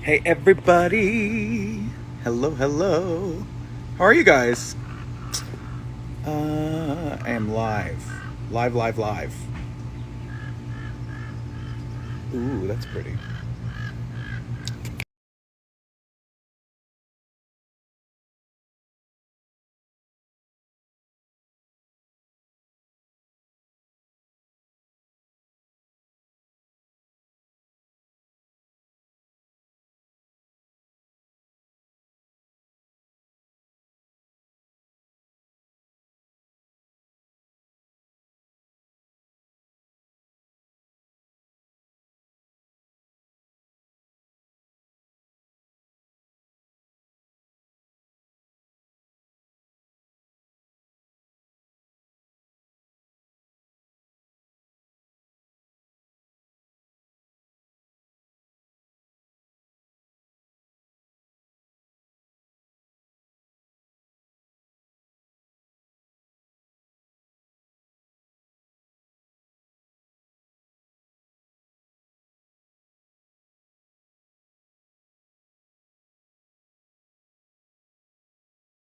Hey everybody! Hello, hello. How are you guys? I am live. Live, live, live. Ooh, that's pretty.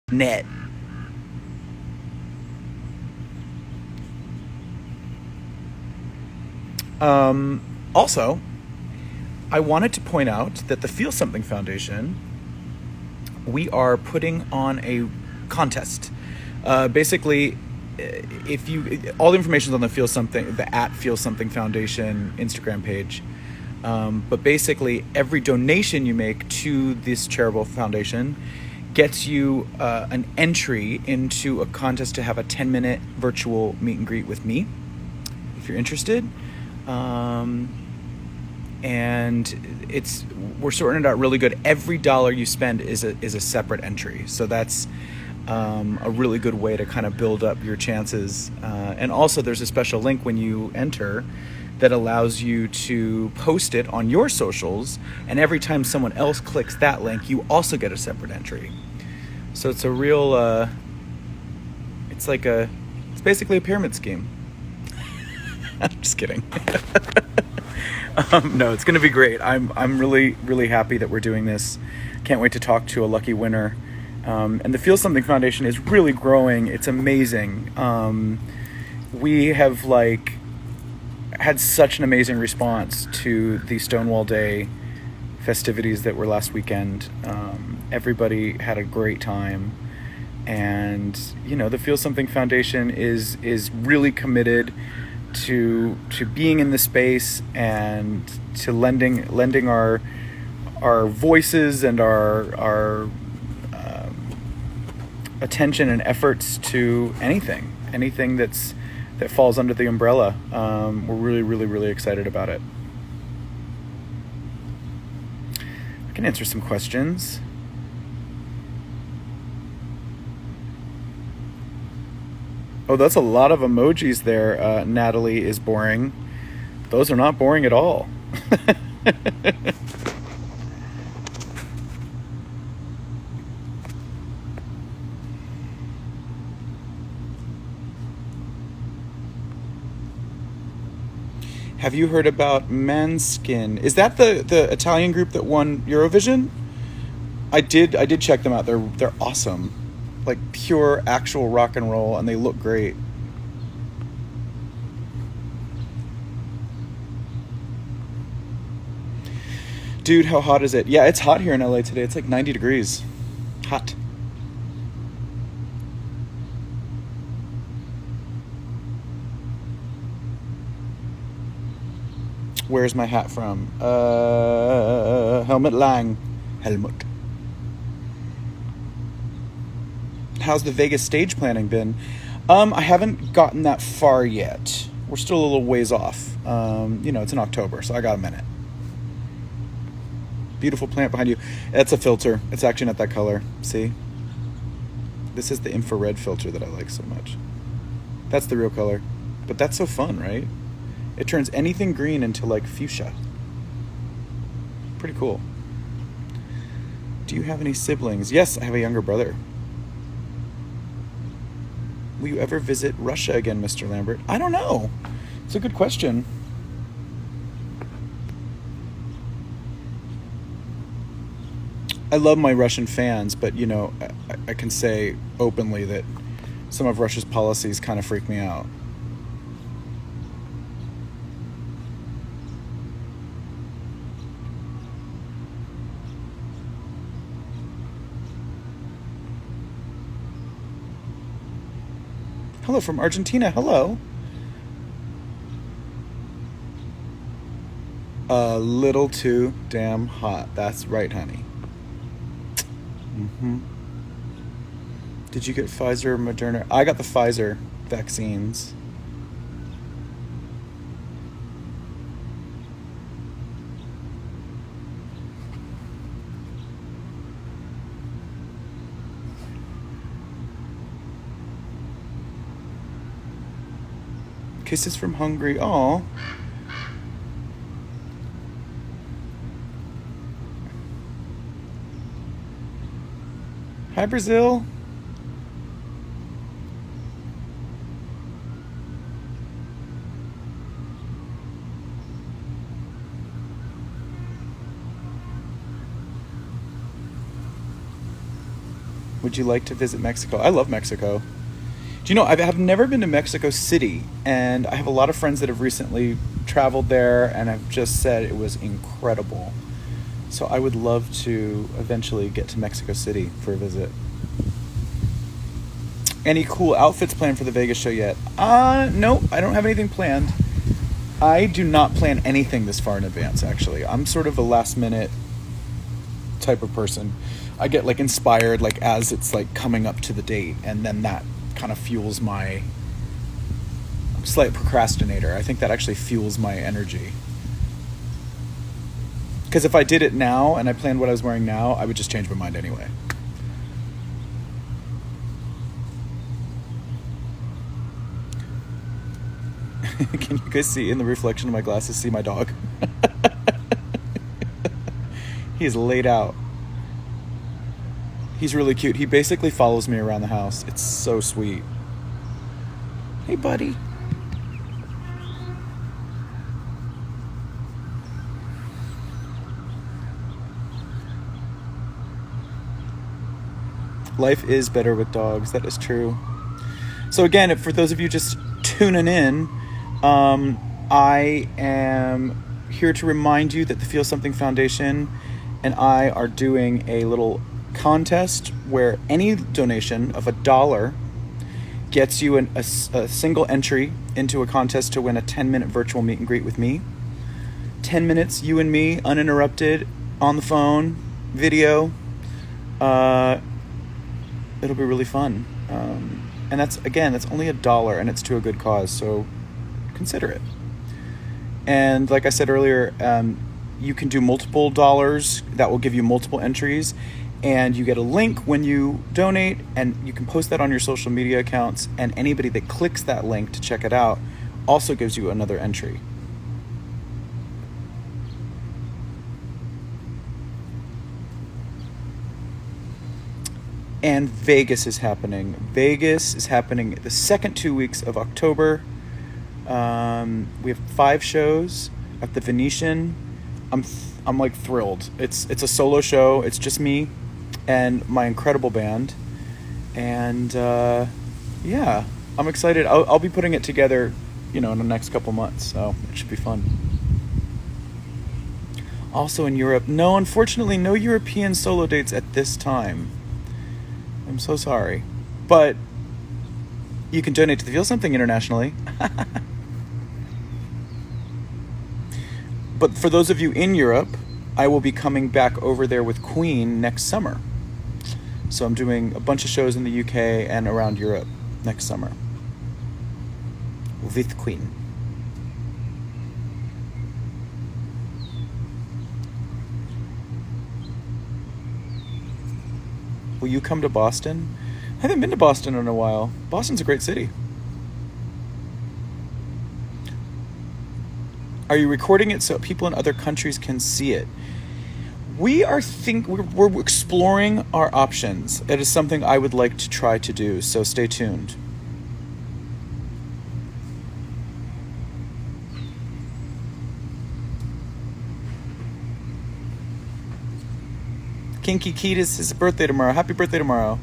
Net. Also, I wanted to point out that the Feel Something Foundation, we are putting on a contest. Basically, if you all the information is on the Feel Something Foundation Instagram page. But basically, every donation you make to this charitable foundation gets you an entry into a contest to have a 10-minute virtual meet and greet with me, if you're interested. And we're sorting it out really good. Every dollar you spend is a separate entry, so that's a really good way to kind of build up your chances. And also, there's a special link when you enter that allows you to post it on your socials, and every time someone else clicks that link, you also get a separate entry. So it's a real, it's basically a pyramid scheme. I'm just kidding. No, it's going to be great. I'm really, really happy that we're doing this. Can't wait to talk to a lucky winner. And the Feel Something Foundation is really growing. It's amazing. We have had such an amazing response to the Stonewall Day festivities that were last weekend. Everybody had a great time, and the Feel Something Foundation is really committed to being in the space and to lending our voices and our attention and efforts to anything that falls under the umbrella. We're really, really, really excited about it. I can answer some questions. Oh, that's a lot of emojis there. Natalie is boring. Those are not boring at all. Have you heard about Manskin? Is that the Italian group that won Eurovision? I did check them out. They're awesome. Like pure actual rock and roll, and they look great. Dude, how hot is it? Yeah, it's hot here in LA today. It's like 90 degrees. Hot. Where's my hat from? Helmut Lang. Helmut. How's the Vegas stage planning been? I haven't gotten that far yet. We're still a little ways off. It's in October, so I got a minute. Beautiful plant behind you. That's a filter. It's actually not that color. See? This is the infrared filter that I like so much. That's the real color. But that's so fun, right? It turns anything green into like fuchsia. Pretty cool. Do you have any siblings? Yes, I have a younger brother. Will you ever visit Russia again, Mr. Lambert? I don't know. It's a good question. I love my Russian fans, but you know, I can say openly that some of Russia's policies kind of freak me out. Hello from Argentina. Hello. A little too damn hot. That's right, honey. Did you get Pfizer or Moderna? I got the Pfizer vaccines. Kisses from Hungary. Aw. Hi, Brazil. Would you like to visit Mexico? I love Mexico. Do you know, I have never been to Mexico City, and I have a lot of friends that have recently traveled there and have just said it was incredible. So I would love to eventually get to Mexico City for a visit. Any cool outfits planned for the Vegas show yet? No, I don't have anything planned. I do not plan anything this far in advance, actually. I'm sort of a last minute type of person. I get like inspired like as it's like coming up to the date, and then that kind of fuels my... I'm a slight procrastinator. I think that actually fuels my energy. Because if I did it now and I planned what I was wearing now, I would just change my mind anyway. Can you guys see in the reflection of my glasses, see my dog? He is laid out. He's really cute. He basically follows me around the house. It's so sweet. Hey, buddy. Life is better with dogs. That is true. So again, for those of you just tuning in, I am here to remind you that the Feel Something Foundation and I are doing a little contest where any donation of $1 gets you a single entry into a contest to win a 10-minute virtual meet and greet with me. 10 minutes, you and me, uninterrupted, on the phone, video. It'll be really fun. And that's only $1, and it's to a good cause, so consider it. And like I said earlier, you can do multiple dollars. That will give you multiple entries, and you get a link when you donate, and you can post that on your social media accounts, and anybody that clicks that link to check it out also gives you another entry. And Vegas is happening. Vegas is happening the second 2 weeks of October. We have 5 shows at the Venetian. I'm like thrilled. It's a solo show. It's just me and my incredible band. And yeah, I'm excited. I'll be putting it together, in the next couple months. So it should be fun. Also in Europe, no, unfortunately, no European solo dates at this time. I'm so sorry. But you can donate to the Feel Something internationally. But for those of you in Europe, I will be coming back over there with Queen next summer. So I'm doing a bunch of shows in the UK and around Europe next summer with Queen. Will you come to Boston? I haven't been to Boston in a while. Boston's a great city. Are you recording it so people in other countries can see it? We're exploring our options. It is something I would like to try to do, so stay tuned. Kinky Keat is his birthday tomorrow. Happy birthday tomorrow.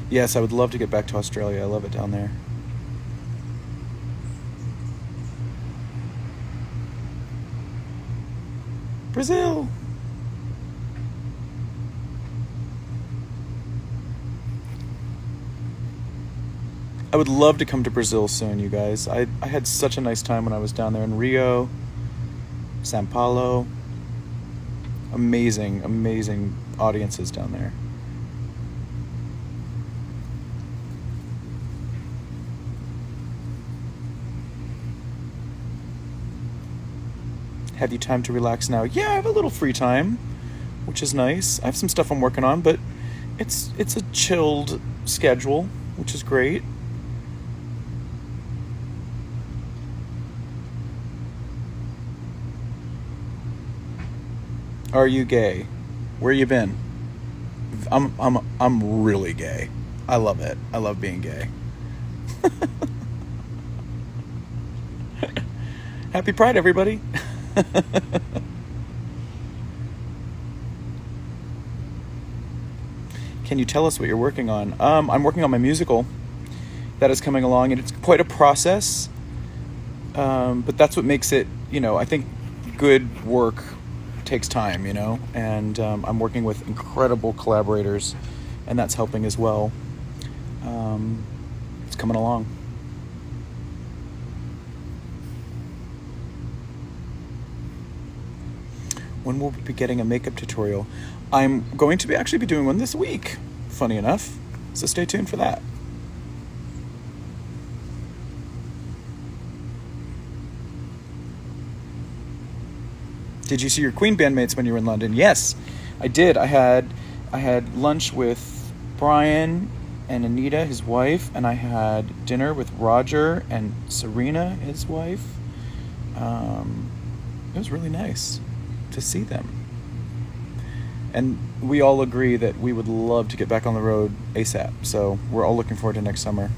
Yes, I would love to get back to Australia. I love it down there. Brazil. I would love to come to Brazil soon, you guys. I had such a nice time when I was down there in Rio, Sao Paulo. Amazing, amazing audiences down there. Have you time to relax now? Yeah, I have a little free time, which is nice. I have some stuff I'm working on, but it's a chilled schedule, which is great. Are you gay? Where you been? I'm really gay. I love it. I love being gay. Happy Pride, everybody. Can you tell us what you're working on? I'm working on my musical. That is coming along, and it's quite a process. But that's what makes it, I think good work takes time, and I'm working with incredible collaborators, and that's helping as well. It's coming along. When will we be getting a makeup tutorial? I'm going to actually be doing one this week, funny enough, so stay tuned for that. Did you see your Queen bandmates when you were in London? Yes, I did. I had lunch with Brian and Anita, his wife, and I had dinner with Roger and Serena, his wife. It was really nice to see them. And we all agree that we would love to get back on the road ASAP, so we're all looking forward to next summer.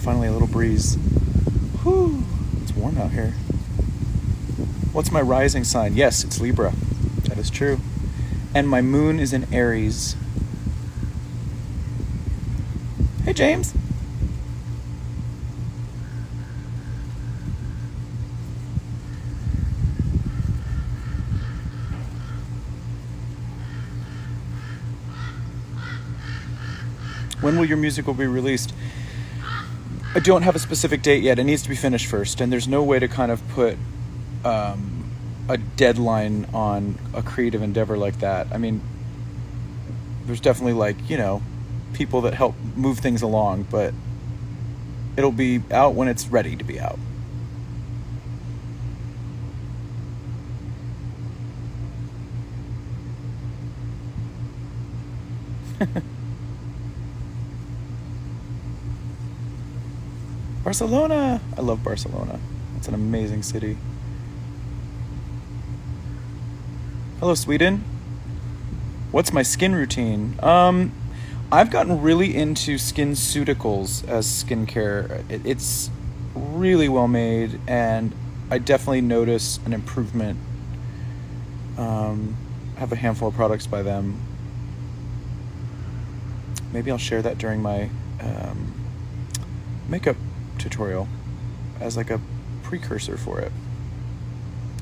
Finally, a little breeze. Whew, it's warm out here. What's my rising sign? Yes, it's Libra. That is true. And my moon is in Aries. Hey, James. When will your musical be released? I don't have a specific date yet. It needs to be finished first, and there's no way to kind of put a deadline on a creative endeavor like that. I mean, there's definitely people that help move things along, but it'll be out when it's ready to be out. Barcelona! I love Barcelona. It's an amazing city. Hello, Sweden. What's my skin routine? I've gotten really into SkinCeuticals as skincare. It's really well made, and I definitely notice an improvement. I have a handful of products by them. Maybe I'll share that during my makeup tutorial as like a precursor for it.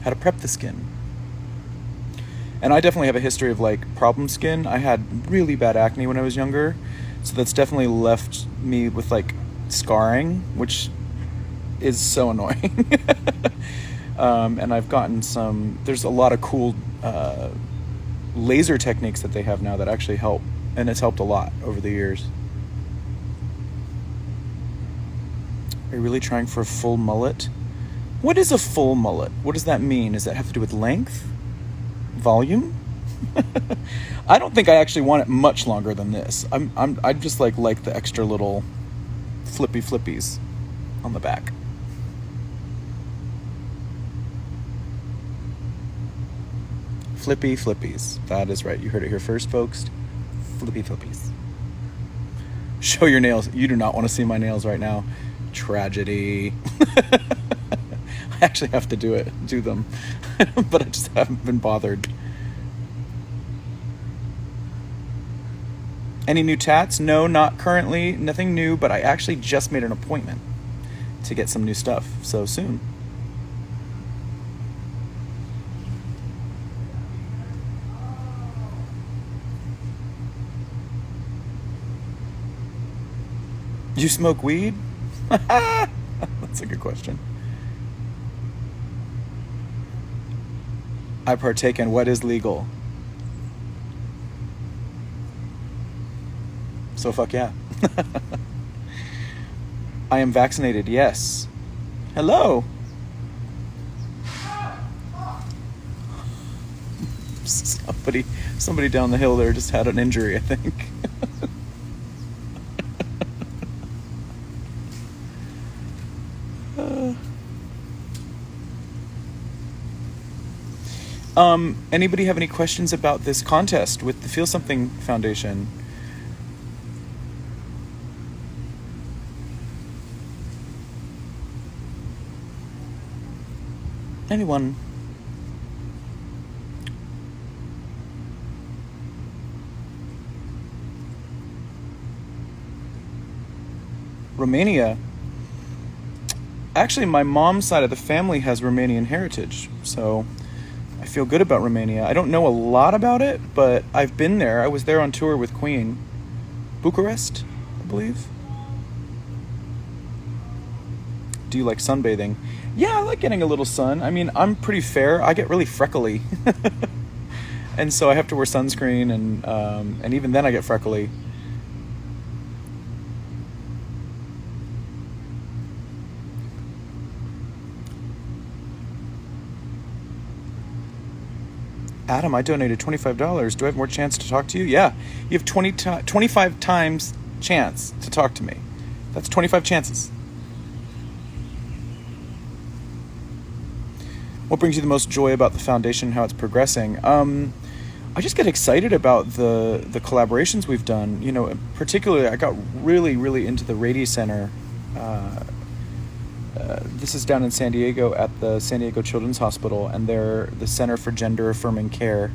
How to prep the skin. And I definitely have a history of problem skin. I had really bad acne when I was younger, so that's definitely left me with scarring, which is so annoying. And I've gotten there's a lot of cool laser techniques that they have now that actually help, and it's helped a lot over the years. Are you really trying for a full mullet? What is a full mullet? What does that mean? Does that have to do with length? Volume? I don't think I actually want it much longer than this. I just like the extra little flippies on the back. Flippies. That is right. You heard it here first, folks. Flippies. Show your nails. You do not want to see my nails right now. Tragedy. I actually have to do them. But I just haven't been bothered. Any new tats? No, not currently. Nothing new, but I actually just made an appointment to get some new stuff. So soon. You smoke weed? That's a good question. I partake in what is legal. So fuck yeah. I am vaccinated, yes. Hello. Somebody down the hill there just had an injury, I think. Anybody have any questions about this contest with the Feel Something Foundation? Anyone? Romania. Actually, my mom's side of the family has Romanian heritage, so I feel good about Romania. I don't know a lot about it, but I've been there. I was there on tour with Queen. Bucharest, I believe. Do you like sunbathing? Yeah, I like getting a little sun. I mean, I'm pretty fair. I get really freckly. And so I have to wear sunscreen, and even then I get freckly. Adam, I donated $25. Do I have more chance to talk to you? Yeah. You have 25 times chance to talk to me. That's 25 chances. What brings you the most joy about the foundation and how it's progressing? I just get excited about the collaborations we've done. You know, particularly I got really into the Rady Center. This is down in San Diego at the San Diego Children's Hospital, and they're the Center for Gender Affirming Care,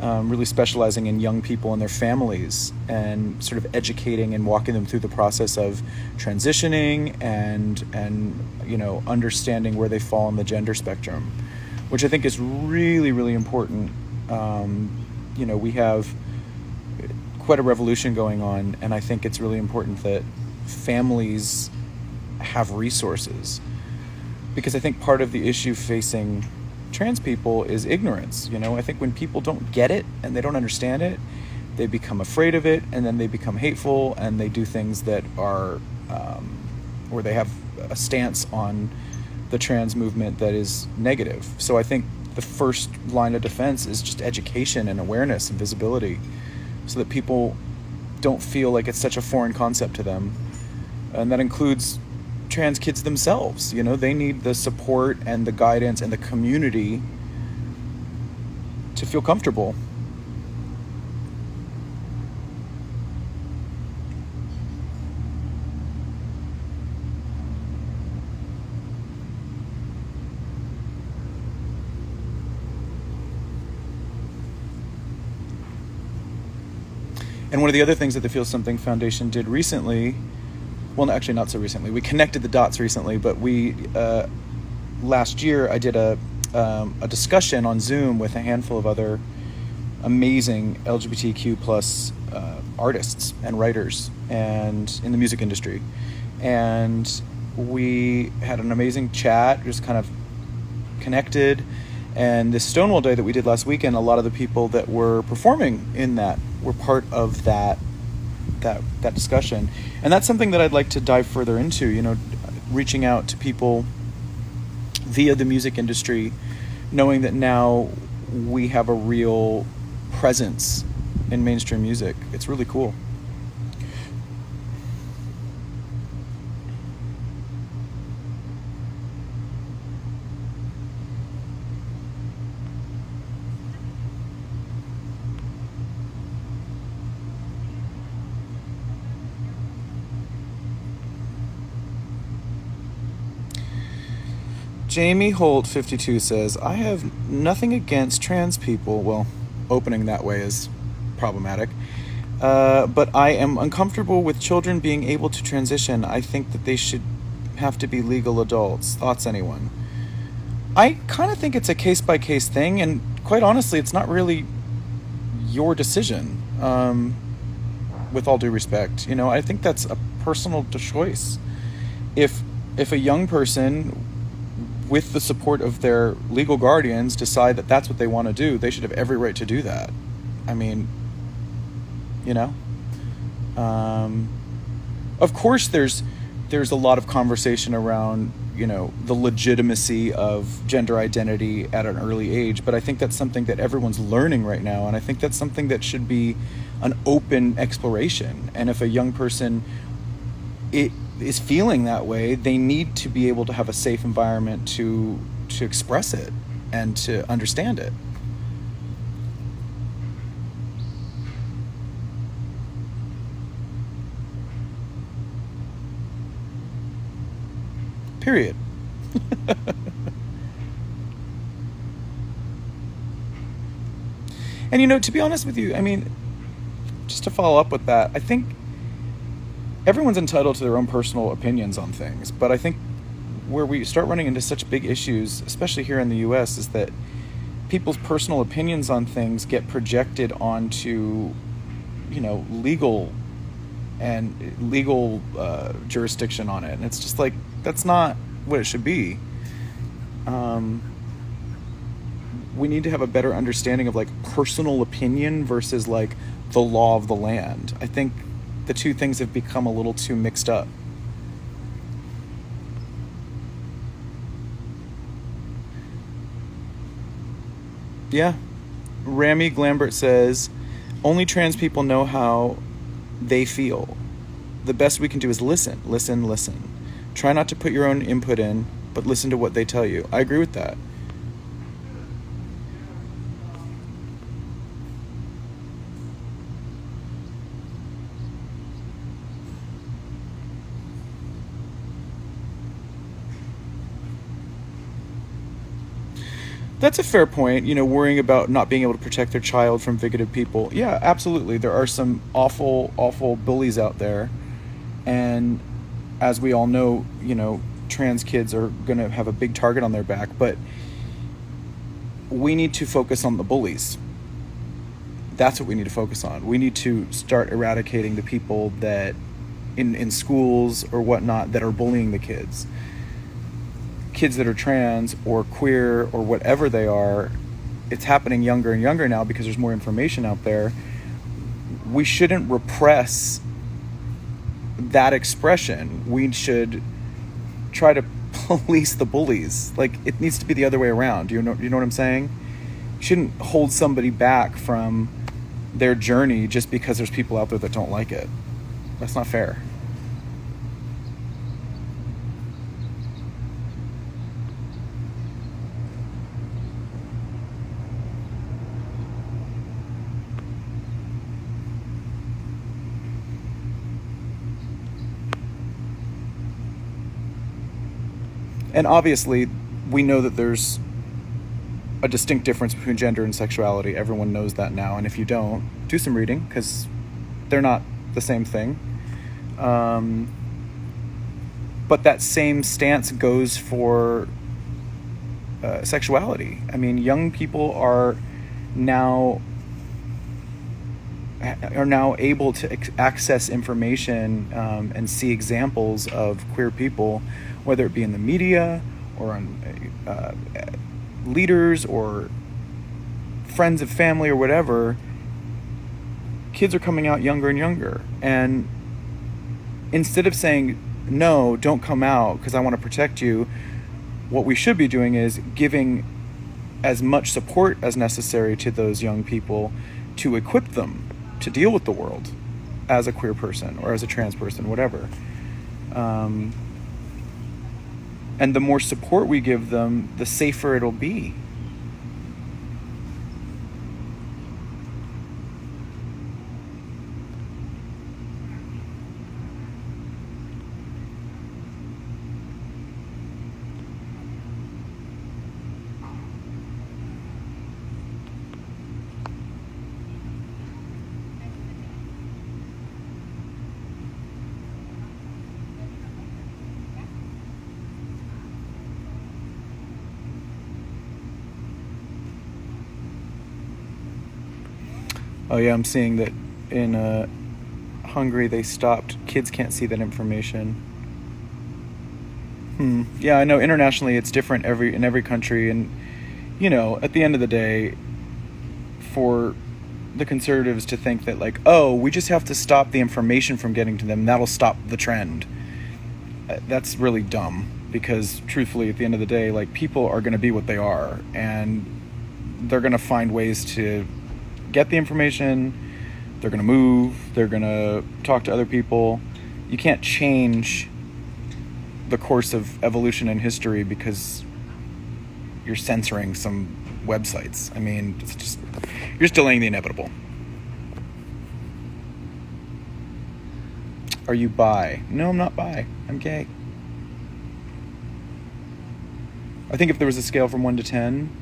really specializing in young people and their families and sort of educating and walking them through the process of transitioning and you know, understanding where they fall on the gender spectrum, which I think is really important. You know, we have quite a revolution going on, and I think it's really important that families have resources, because I think part of the issue facing trans people is ignorance. You know, I think when people don't get it and they don't understand it, they become afraid of it, and then they become hateful, and they do things that are or they have a stance on the trans movement that is negative. So I think the first line of defense is just education and awareness and visibility, so that people don't feel like it's such a foreign concept to them. And that includes trans kids themselves. You know, they need the support and the guidance and the community to feel comfortable. And one of the other things that the Feel Something Foundation did recently, well, actually not so recently, we connected the dots recently, but we, last year I did a discussion on Zoom with a handful of other amazing LGBTQ plus artists and writers and in the music industry. And we had an amazing chat, just kind of connected. And this Stonewall Day that we did last weekend, a lot of the people that were performing in that were part of that discussion. And that's something that I'd like to dive further into, you know, reaching out to people via the music industry, knowing that now we have a real presence in mainstream music. It's really cool. Jamie Holt 52 says, I have nothing against trans people. Well, opening that way is problematic. But I am uncomfortable with children being able to transition. I think that they should have to be legal adults. Thoughts, anyone? I kind of think it's a case-by-case thing, and quite honestly, it's not really your decision, with all due respect. You know, I think that's a personal choice. If a young person, with the support of their legal guardians, decide that that's what they want to do, they should have every right to do that. I mean, you know? Of course there's a lot of conversation around, you know, the legitimacy of gender identity at an early age, but I think that's something that everyone's learning right now, and I think that's something that should be an open exploration. And if a young person is feeling that way, they need to be able to have a safe environment to express it and to understand it. Period. And you know, to be honest with you, I mean, just to follow up with that, I think everyone's entitled to their own personal opinions on things, but I think where we start running into such big issues, especially here in the US, is that people's personal opinions on things get projected onto, you know, legal jurisdiction on it. And it's just like, that's not what it should be. We need to have a better understanding of like personal opinion versus like the law of the land. I think the two things have become a little too mixed up. Yeah. Rami Lambert says, only trans people know how they feel. The best we can do is listen. Try not to put your own input in, but listen to what they tell you. I agree with that. That's a fair point, you know, worrying about not being able to protect their child from bigoted people. Yeah, absolutely. There are some awful, awful bullies out there. And as we all know, you know, trans kids are going to have a big target on their back. But we need to focus on the bullies. That's what we need to focus on. We need to start eradicating the people that in schools or whatnot that are bullying the kids. Kids that are trans or queer or whatever they are, it's happening younger and younger now because there's more information out there. We shouldn't repress that expression. We should try to police the bullies. Like, it needs to be the other way around. You know what I'm saying? You shouldn't hold somebody back from their journey just because there's people out there that don't like it. That's not fair. And obviously, we know that there's a distinct difference between gender and sexuality. Everyone knows that now. And if you don't, do some reading, because they're not the same thing. But that same stance goes for sexuality. I mean, young people are now able to access information and see examples of queer people, whether it be in the media or on leaders or friends of family or whatever. Kids are coming out younger and younger. And instead of saying, no, don't come out because I want to protect you, what we should be doing is giving as much support as necessary to those young people to equip them to deal with the world as a queer person or as a trans person, whatever. And the more support we give them, the safer it'll be. Oh yeah, I'm seeing that in Hungary they stopped. Kids can't see that information. Yeah, I know internationally it's different in every country, and you know, at the end of the day, for the conservatives to think that like, oh, we just have to stop the information from getting to them, that'll stop the trend. That's really dumb, because truthfully, at the end of the day, like, people are going to be what they are, and they're going to find ways to get the information. They're going to move. They're going to talk to other people. You can't change the course of evolution and history because you're censoring some websites. I mean, it's just, you're just delaying the inevitable. Are you bi? No, I'm not bi. I'm gay. I think if there was a scale from 1 to 10,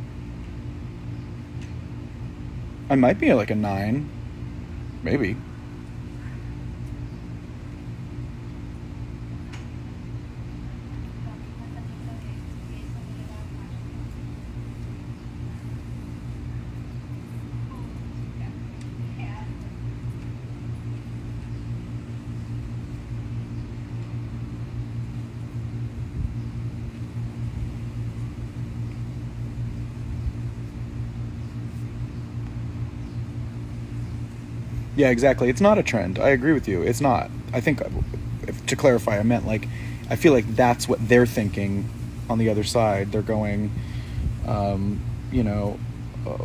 I might be like a 9. Maybe. Yeah, exactly. It's not a trend. I agree with you. It's not. I think, to clarify, I meant like, I feel like that's what they're thinking on the other side. They're going,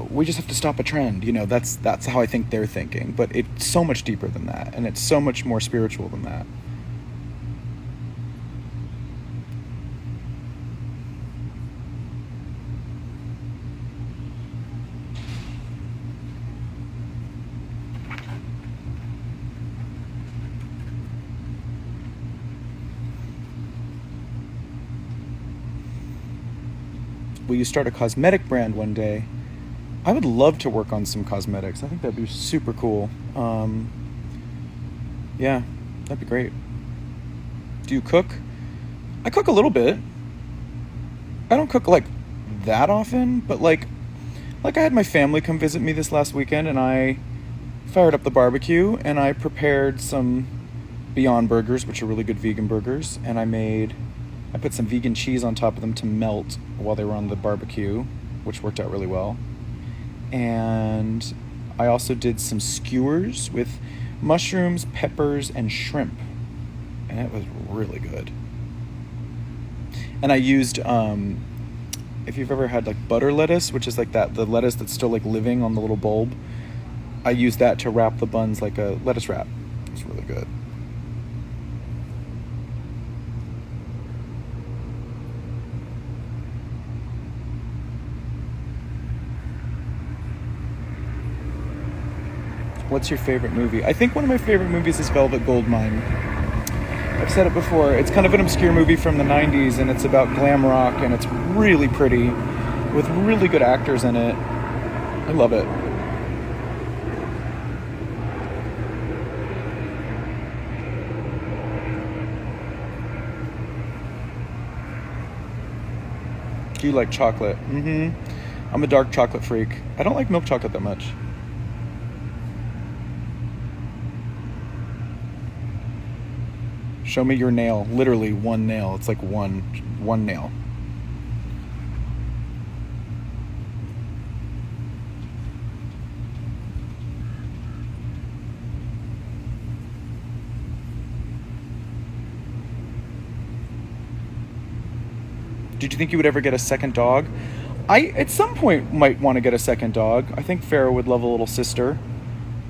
we just have to stop a trend. You know, that's how I think they're thinking. But it's so much deeper than that, and it's so much more spiritual than that. Will you start a cosmetic brand one day? I would love to work on some cosmetics. I think that'd be super cool. Yeah, that'd be great. Do you cook? I cook a little bit. I don't cook like that often, but like I had my family come visit me this last weekend, and I fired up the barbecue and I prepared some Beyond Burgers, which are really good vegan burgers, and I put some vegan cheese on top of them to melt while they were on the barbecue, which worked out really well. And I also did some skewers with mushrooms, peppers, and shrimp. And it was really good. And I used, if you've ever had like butter lettuce, which is like the lettuce that's still like living on the little bulb, I used that to wrap the buns like a lettuce wrap. It's really good. What's your favorite movie? I think one of my favorite movies is Velvet Goldmine. I've said it before. It's kind of an obscure movie from the 90s, and it's about glam rock, and it's really pretty with really good actors in it. I love it. Do you like chocolate? I'm a dark chocolate freak. I don't like milk chocolate that much. Show me your nail. Literally one nail. It's like one nail. Did you think you would ever get a second dog? I at some point might want to get a second dog. I think Pharaoh would love a little sister.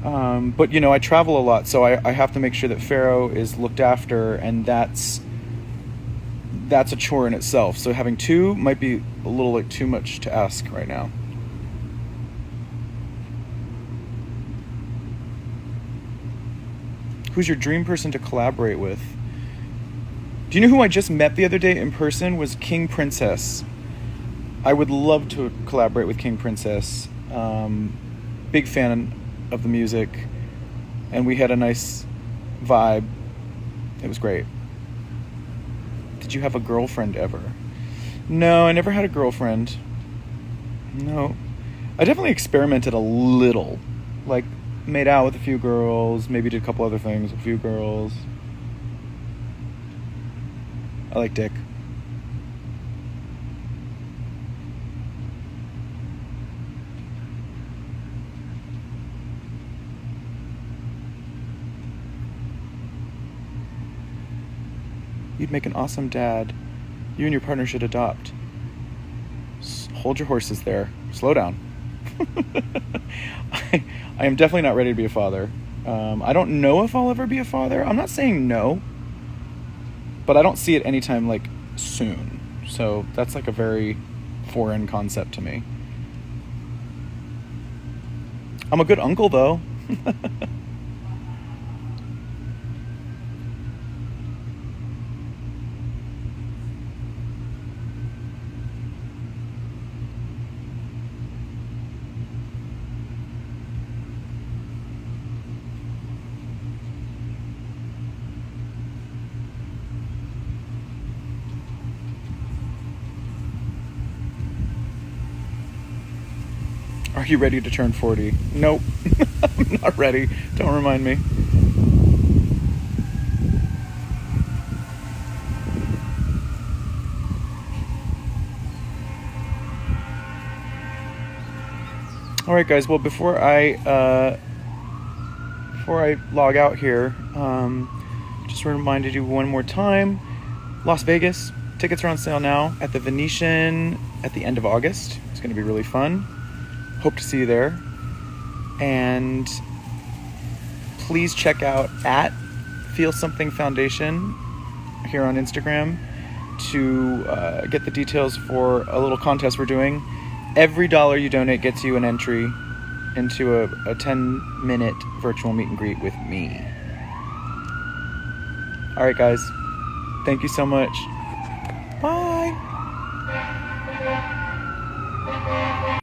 But you know, I travel a lot, so I have to make sure that Pharaoh is looked after, and that's a chore in itself. So having two might be a little like too much to ask right now. Who's your dream person to collaborate with? Do you know who I just met the other day in person? Was King Princess. I would love to collaborate with King Princess. Big fan of the music, and we had a nice vibe. It was great. Did you have a girlfriend ever? No, I never had a girlfriend. No. I definitely experimented a little. Like, made out with a few girls, maybe did a couple other things with a few girls. I like dick. You'd make an awesome dad. You and your partner should adopt. Hold your horses there. Slow down. I am definitely not ready to be a father. I don't know if I'll ever be a father. I'm not saying no, but I don't see it anytime like soon. So that's like a very foreign concept to me. I'm a good uncle though. Are you ready to turn 40? Nope. I'm not ready. Don't remind me. All right, guys. Well, before I log out here, just reminded you one more time. Las Vegas tickets are on sale now at the Venetian at the end of August. It's going to be really fun. Hope to see you there. And please check out at Feel Something Foundation here on Instagram to get the details for a little contest we're doing. Every dollar you donate gets you an entry into a 10-minute virtual meet and greet with me. All right, guys. Thank you so much. Bye.